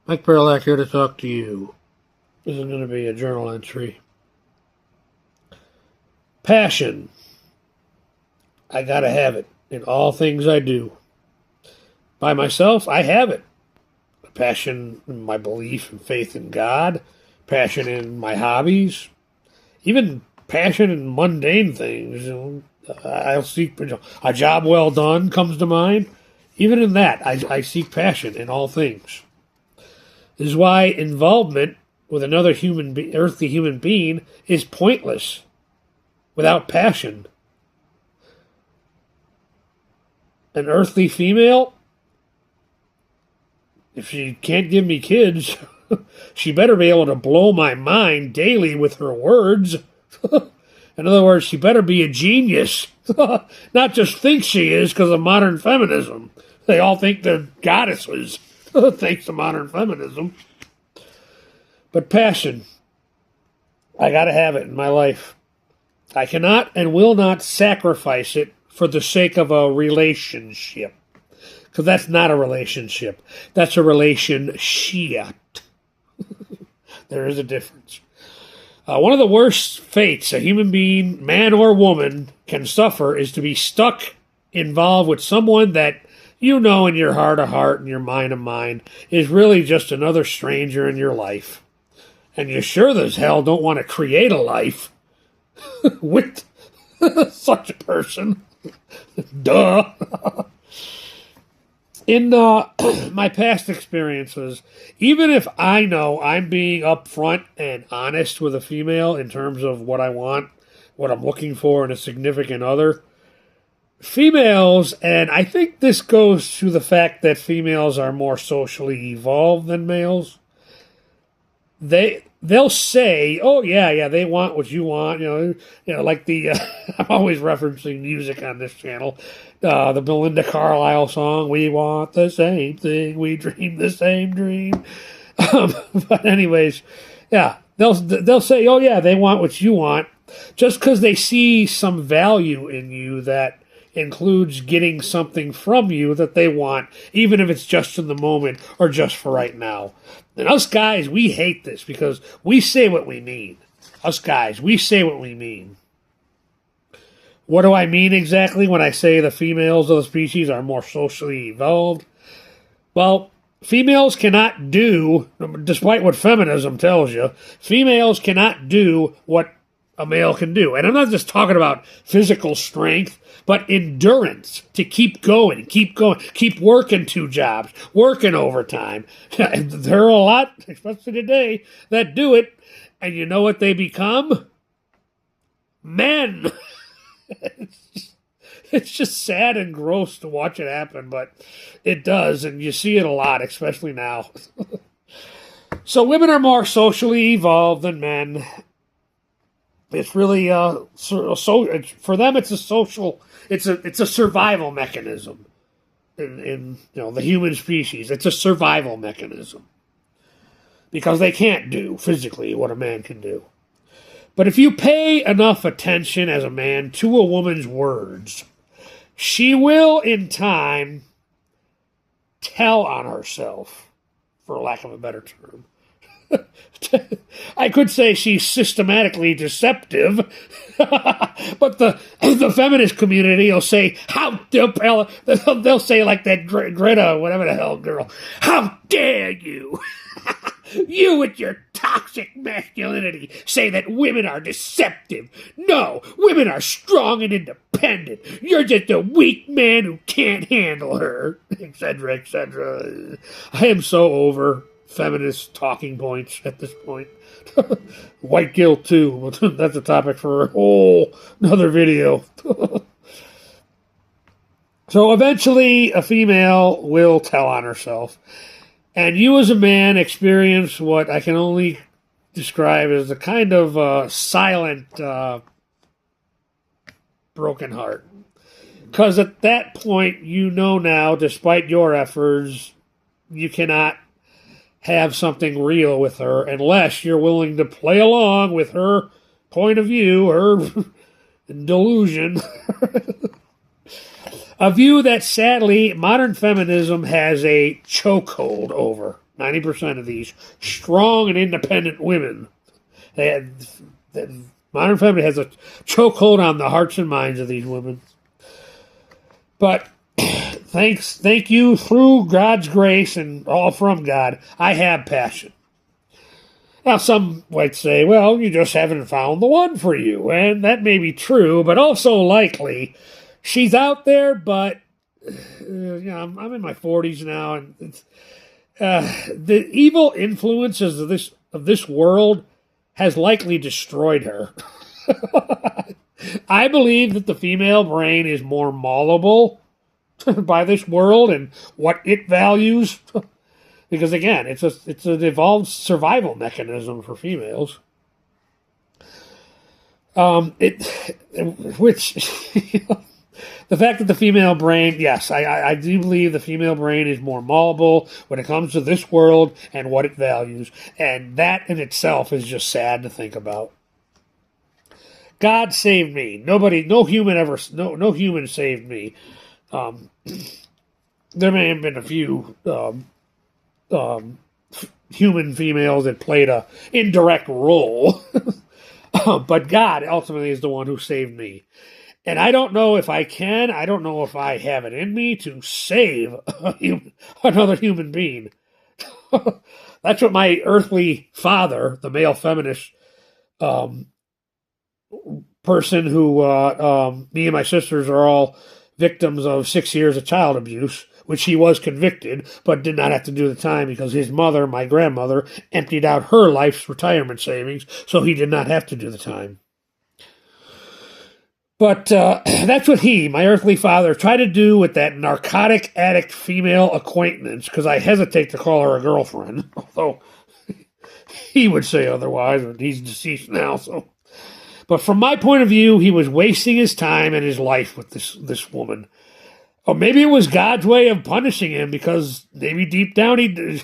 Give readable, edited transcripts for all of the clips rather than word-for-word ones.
Mike Perlack here to talk to you. This is going to be a journal entry. Passion. I gotta have it in all things I do. By myself, I have it. Passion in my belief and faith in God. Passion in my hobbies. Even passion in mundane things. I'll seek a job well done comes to mind. Even in that, I seek passion in all things. This is why involvement with another earthly human being is pointless without passion. An earthly female, if she can't give me kids, she better be able to blow my mind daily with her words. In other words, she better be a genius. Not just think she is because of modern feminism. They all think they're goddesses, thanks to modern feminism. But passion, I gotta have it in my life. I cannot and will not sacrifice it for the sake of a relationship. Because that's not a relationship. That's a relationship. There is a difference. One of the worst fates a human being, man or woman, can suffer is to be stuck involved with someone that you know in your heart of heart and your mind of mind is really just another stranger in your life. And you sure as hell don't want to create a life with such a person. Duh. In my past experiences, even if I know I'm being upfront and honest with a female in terms of what I want, what I'm looking for in a significant other, females, and I think this goes to the fact that females are more socially evolved than males, they'll say, "Oh yeah, they want what you want." You know, like the I'm always referencing music on this channel. The Belinda Carlisle song, "We want the same thing, we dream the same dream." But anyways, yeah, they'll say, "Oh yeah, they want what you want," just because they see some value in you that includes getting something from you that they want, even if it's just in the moment or just for right now. And us guys, we hate this because we say what we mean. Us guys, we say what we mean. What do I mean exactly when I say the females of the species are more socially evolved? Well, females cannot do, despite what feminism tells you, females cannot do what a male can do. And I'm not just talking about physical strength, but endurance to keep going, keep working 2 jobs, working overtime. There are a lot, especially today, that do it. And you know what they become? Men. It's just sad and gross to watch it happen, but it does. And you see it a lot, especially now. So women are more socially evolved than men. It's really for them. It's a social. It's a survival mechanism. In the human species, it's a survival mechanism because they can't do physically what a man can do. But if you pay enough attention as a man to a woman's words, she will, in time, tell on herself, for lack of a better term. I could say she's systematically deceptive, but the feminist community will say, they'll say like that Greta, whatever the hell girl, "How dare you, you with your toxic masculinity, say that women are deceptive. No, women are strong and independent. You're just a weak man who can't handle her," etc., etc. I am so over feminist talking points at this point. White guilt too. That's a topic for a whole another video. So eventually a female will tell on herself. And you as a man experience what I can only describe as a kind of silent broken heart. Because at that point, you know now, despite your efforts, you cannot have something real with her unless you're willing to play along with her point of view, her delusion. A view that sadly modern feminism has a chokehold over. 90% of these strong and independent women. Modern feminism has a chokehold on the hearts and minds of these women. But thank you, through God's grace and all from God, I have passion. Now, some might say, well, you just haven't found the one for you. And that may be true, but also likely. She's out there, but I'm in my 40s now, and the evil influences of this world has likely destroyed her. I believe that the female brain is more malleable by this world and what it values. Because again, it's an evolved survival mechanism for females. The fact that the female brain, yes, I do believe the female brain is more malleable when it comes to this world and what it values, and that in itself is just sad to think about. God saved me. No human saved me. There may have been a few human females that played a indirect role, but God ultimately is the one who saved me. And I don't know if I don't know if I have it in me to save another human being. That's what my earthly father, the male feminist person who me and my sisters are all victims of 6 years of child abuse, which he was convicted, but did not have to do the time because his mother, my grandmother, emptied out her life's retirement savings, so he did not have to do the time. But that's what my earthly father, tried to do with that narcotic addict female acquaintance, because I hesitate to call her a girlfriend, although he would say otherwise, but he's deceased now. So, but from my point of view, he was wasting his time and his life with this woman. Or maybe it was God's way of punishing him, because maybe deep down he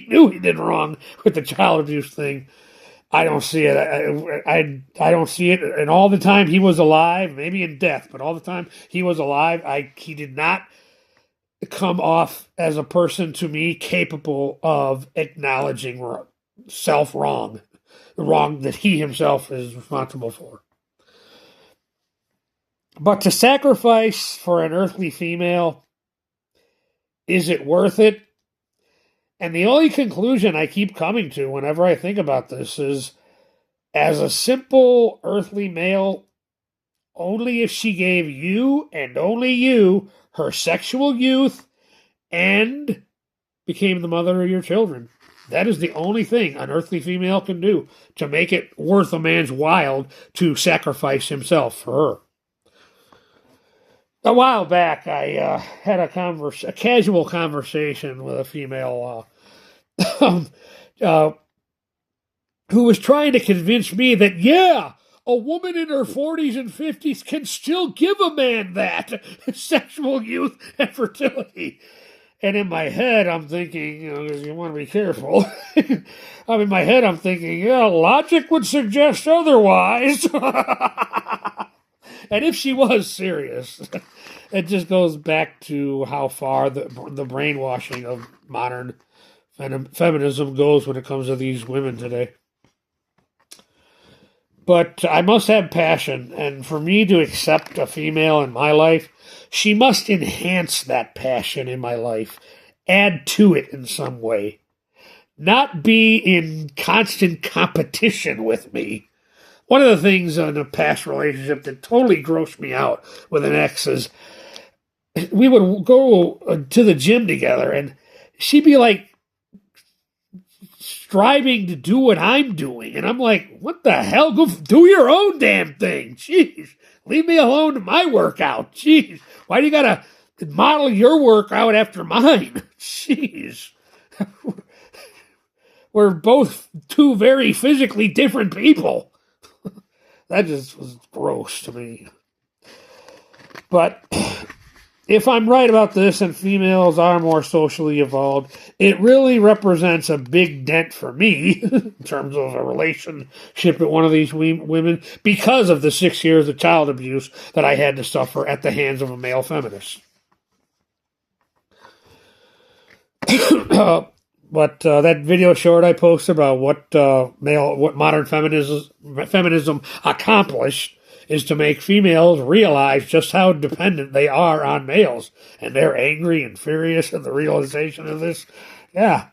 knew he did wrong with the child abuse thing. I don't see it. I don't see it. And all the time he was alive, maybe in death, but all the time he was alive, he did not come off as a person to me capable of acknowledging self-wrong, the wrong that he himself is responsible for. But to sacrifice for an earthly female, is it worth it? And the only conclusion I keep coming to whenever I think about this is, as a simple earthly male, only if she gave you and only you her sexual youth and became the mother of your children. That is the only thing an earthly female can do to make it worth a man's while to sacrifice himself for her. A while back, I had a casual conversation with a female who was trying to convince me that, yeah, a woman in her 40s and 50s can still give a man that sexual youth and fertility. And in my head, I'm thinking, because you want to be careful. In my head, I'm thinking, yeah, logic would suggest otherwise. And if she was serious, it just goes back to how far the brainwashing of modern feminism goes when it comes to these women today. But I must have passion, and for me to accept a female in my life, she must enhance that passion in my life, add to it in some way, not be in constant competition with me. One of the things in a past relationship that totally grossed me out with an ex is we would go to the gym together, and she'd be like striving to do what I'm doing. And I'm like, what the hell? Go do your own damn thing. Jeez, leave me alone to my workout. Jeez, why do you got to model your workout after mine? Jeez. We're both two very physically different people. That just was gross to me. But if I'm right about this and females are more socially evolved, it really represents a big dent for me in terms of a relationship with one of these women because of the 6 years of child abuse that I had to suffer at the hands of a male feminist. But that video short I posted about what modern feminism accomplished is to make females realize just how dependent they are on males, and they're angry and furious at the realization of this. Yeah,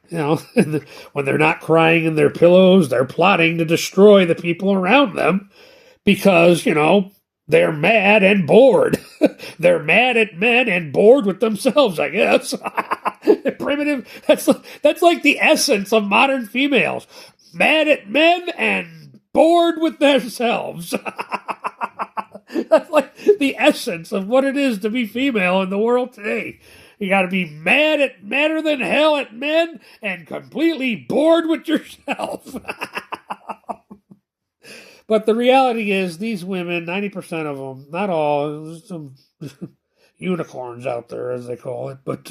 when they're not crying in their pillows, they're plotting to destroy the people around them because, they're mad and bored. They're mad at men and bored with themselves, I guess. Primitive. That's like the essence of modern females. Mad at men and bored with themselves. That's like the essence of what it is to be female in the world today. You got to be madder than hell at men and completely bored with yourself. But the reality is these women, 90% of them, not all, there's some unicorns out there, as they call it, but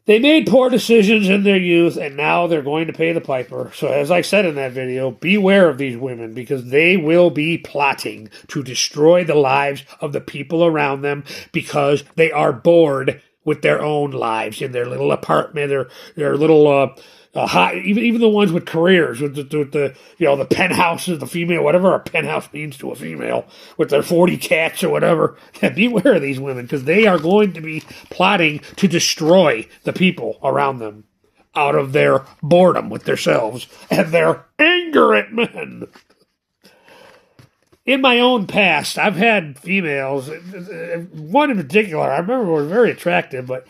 they made poor decisions in their youth, and now they're going to pay the piper. So as I said in that video, beware of these women, because they will be plotting to destroy the lives of the people around them because they are bored with their own lives in their little apartment or their little even the ones with careers, with the penthouses, the female, whatever a penthouse means to a female, with their 40 cats or whatever. Yeah, beware of these women, because they are going to be plotting to destroy the people around them out of their boredom with themselves and their anger at men. In my own past, I've had females, one in particular, I remember was very attractive, but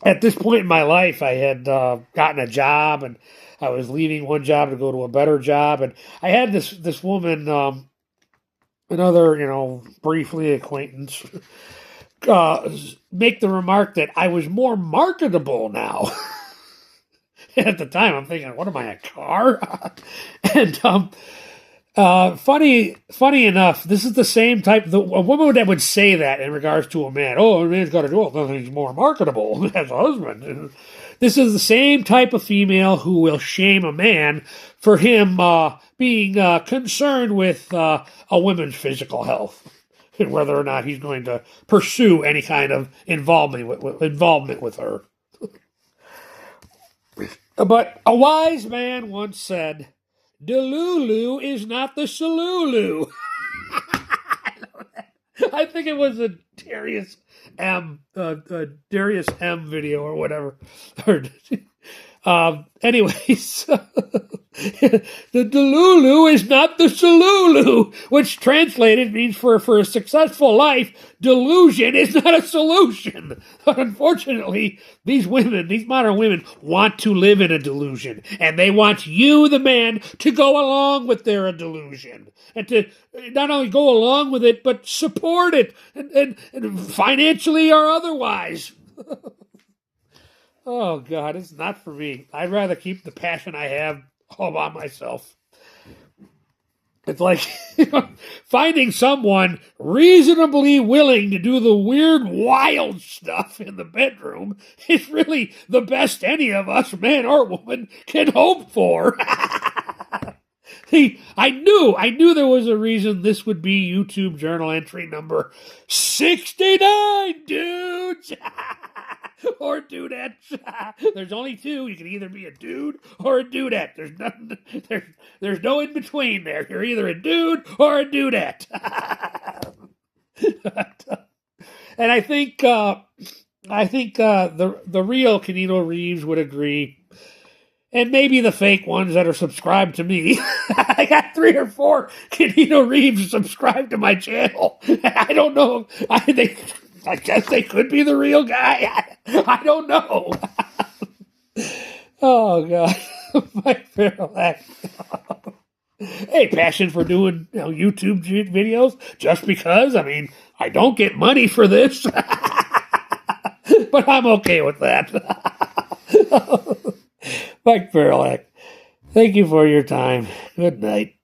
at this point in my life, I had gotten a job, and I was leaving one job to go to a better job. And I had this woman, another, briefly acquaintance, make the remark that I was more marketable now. At the time, I'm thinking, what am I, a car? And funny enough, this is the same type. A woman that would say that in regards to a man. Oh, a man's got to do it because he's more marketable as a husband. And this is the same type of female who will shame a man for him being concerned with a woman's physical health and whether or not he's going to pursue any kind of involvement with her. But a wise man once said, Delulu is not the Salulu. I think it was a Darius M video or whatever. Anyways, the Delulu is not the Salulu, which translated means for a successful life, delusion is not a solution. But unfortunately, these modern women, want to live in a delusion, and they want you, the man, to go along with their delusion, and to not only go along with it, but support it, and financially or otherwise. Oh, God, it's not for me. I'd rather keep the passion I have all by myself. It's like finding someone reasonably willing to do the weird, wild stuff in the bedroom is really the best any of us, man or woman, can hope for. See, I knew there was a reason this would be YouTube journal entry number 69, dudes. Or dudettes. There's only two. You can either be a dude or a dudette. There's no in between there. You're either a dude or a dudette. And I think the real Keanu Reeves would agree. And maybe the fake ones that are subscribed to me. I got 3 or 4 Keanu Reeves subscribed to my channel. I don't know. I guess they could be the real guy. I don't know. Oh, God. My Parallax. Hey, passion for doing YouTube videos just because. I mean, I don't get money for this. But I'm okay with that. Mike Parallax, thank you for your time. Good night.